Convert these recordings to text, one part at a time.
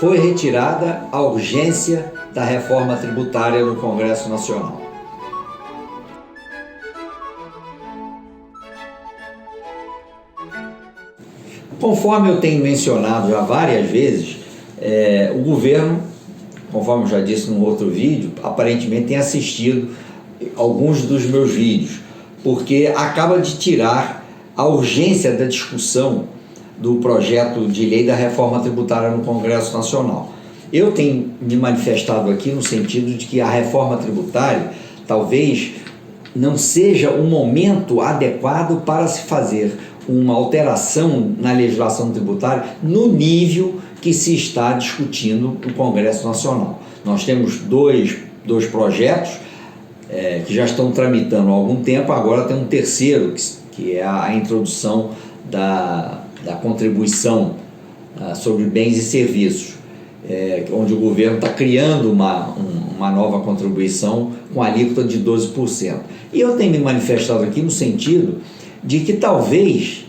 foi retirada a urgência da reforma tributária no Congresso Nacional. Conforme eu tenho mencionado já várias vezes, o governo, conforme eu já disse num outro vídeo, aparentemente tem assistido alguns dos meus vídeos, porque acaba de tirar a urgência da discussão do projeto de lei da reforma tributária no Congresso Nacional. Eu tenho me manifestado aqui no sentido de que a reforma tributária talvez não seja o momento adequado para se fazer uma alteração na legislação tributária no nível que se está discutindo no Congresso Nacional. Nós temos dois projetos que já estão tramitando há algum tempo, agora tem um terceiro, que é a introdução da contribuição sobre bens e serviços, onde o governo está criando uma nova contribuição com alíquota de 12%. E eu tenho me manifestado aqui no sentido de que talvez,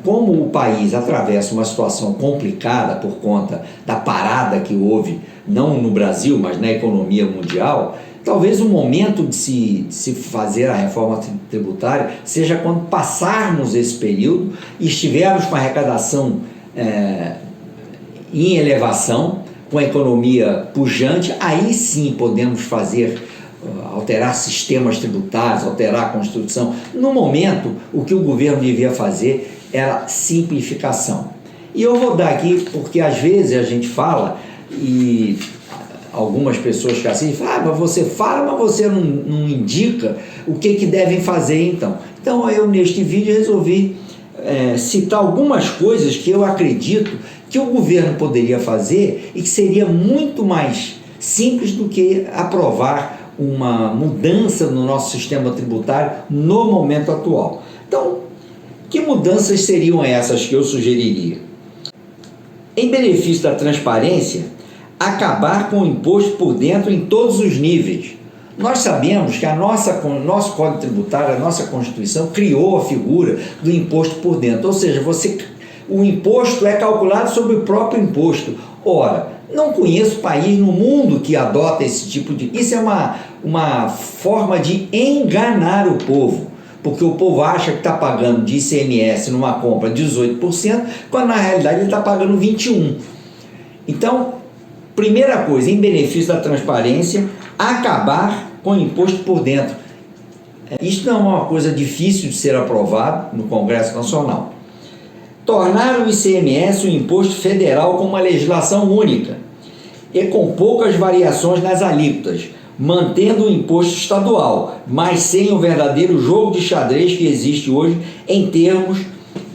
como o país atravessa uma situação complicada por conta da parada que houve, não no Brasil, mas na economia mundial, talvez o momento de se fazer a reforma tributária seja quando passarmos esse período e estivermos com a arrecadação em elevação, com a economia pujante, aí sim podemos alterar sistemas tributários, alterar a Constituição. No momento, o que o governo devia fazer era simplificação. E eu vou dar aqui, porque às vezes a gente fala e algumas pessoas que assim falam, mas você fala, mas você não indica o que devem fazer então. Então eu neste vídeo resolvi citar algumas coisas que eu acredito que o governo poderia fazer e que seria muito mais simples do que aprovar uma mudança no nosso sistema tributário no momento atual. Então, que mudanças seriam essas que eu sugeriria? Em benefício da transparência, acabar com o imposto por dentro em todos os níveis. Nós sabemos que o nosso Código Tributário, a nossa Constituição, criou a figura do imposto por dentro, ou seja, o imposto é calculado sobre o próprio imposto. Ora, não conheço país no mundo que adota esse tipo de... Isso é uma forma de enganar o povo, porque o povo acha que está pagando de ICMS numa compra 18%, quando na realidade ele está pagando 21%. Então, primeira coisa, em benefício da transparência, acabar com o imposto por dentro. Isso não é uma coisa difícil de ser aprovado no Congresso Nacional. Tornar o ICMS um imposto federal com uma legislação única e com poucas variações nas alíquotas, mantendo o imposto estadual, mas sem o verdadeiro jogo de xadrez que existe hoje em termos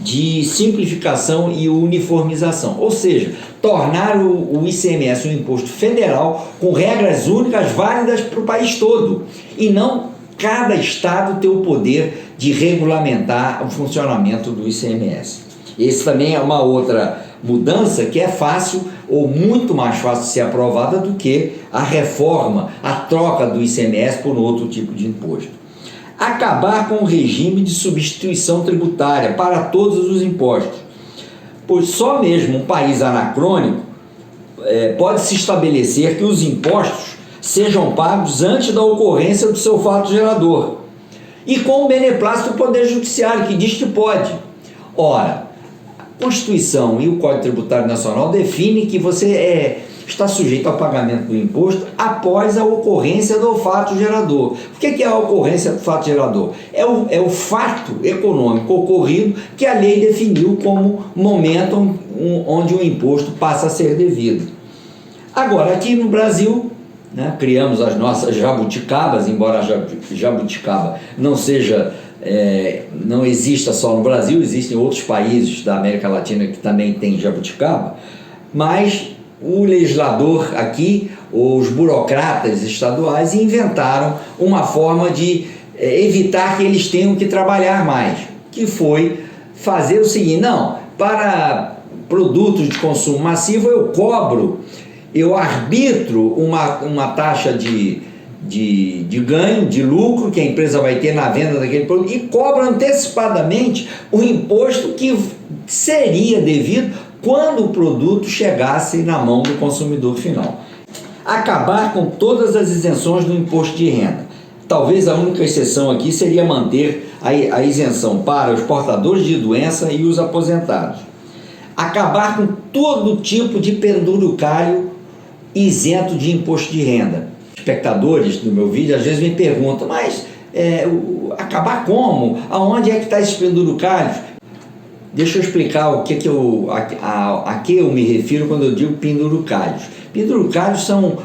de simplificação e uniformização. Ou seja, tornar o ICMS um imposto federal com regras únicas válidas para o país todo e não cada estado ter o poder de regulamentar o funcionamento do ICMS. Esse também é uma outra mudança que é fácil ou muito mais fácil de ser aprovada do que a reforma, a troca do ICMS por outro tipo de imposto. Acabar com o regime de substituição tributária para todos os impostos, pois só mesmo um país anacrônico pode se estabelecer que os impostos sejam pagos antes da ocorrência do seu fato gerador e com o beneplácito do Poder Judiciário, que diz que pode. Ora, a Constituição e o Código Tributário Nacional definem que você está sujeito ao pagamento do imposto após a ocorrência do fato gerador. O que é a ocorrência do fato gerador? É o fato econômico ocorrido que a lei definiu como momento onde o imposto passa a ser devido. Agora, aqui no Brasil, criamos as nossas jabuticabas, embora a jabuticaba não exista só no Brasil, existem outros países da América Latina que também têm jabuticaba, mas o legislador aqui, os burocratas estaduais, inventaram uma forma de evitar que eles tenham que trabalhar mais, que foi fazer o seguinte: não, para produtos de consumo massivo eu arbitro uma taxa de ganho, de lucro que a empresa vai ter na venda daquele produto e cobra antecipadamente o imposto que seria devido quando o produto chegasse na mão do consumidor final. Acabar com todas as isenções do imposto de renda. Talvez a única exceção aqui seria manter a isenção para os portadores de doença e os aposentados. Acabar com todo tipo de penduricalho isento de imposto de renda. Espectadores do meu vídeo às vezes me perguntam, mas acabar como? Aonde é que está esses penduricalhos? Deixa eu explicar a que eu me refiro quando eu digo penduricalhos. Penduricalhos são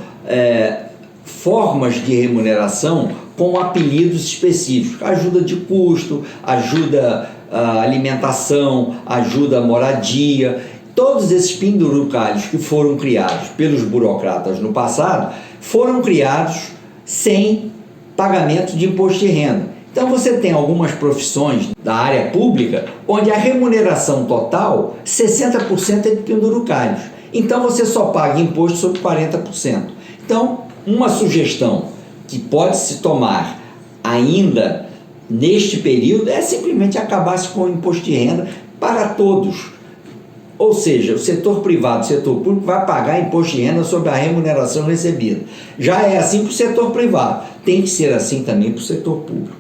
formas de remuneração com apelidos específicos. Ajuda de custo, ajuda à alimentação, ajuda à moradia. Todos esses penduricalhos que foram criados pelos burocratas no passado foram criados sem pagamento de imposto de renda. Então você tem algumas profissões da área pública onde a remuneração total, 60% é de penduricalhos. Então você só paga imposto sobre 40%. Então, uma sugestão que pode se tomar ainda neste período é simplesmente acabar-se com o imposto de renda para todos. Ou seja, o setor privado, o setor público vai pagar imposto de renda sobre a remuneração recebida. Já é assim para o setor privado, tem que ser assim também para o setor público.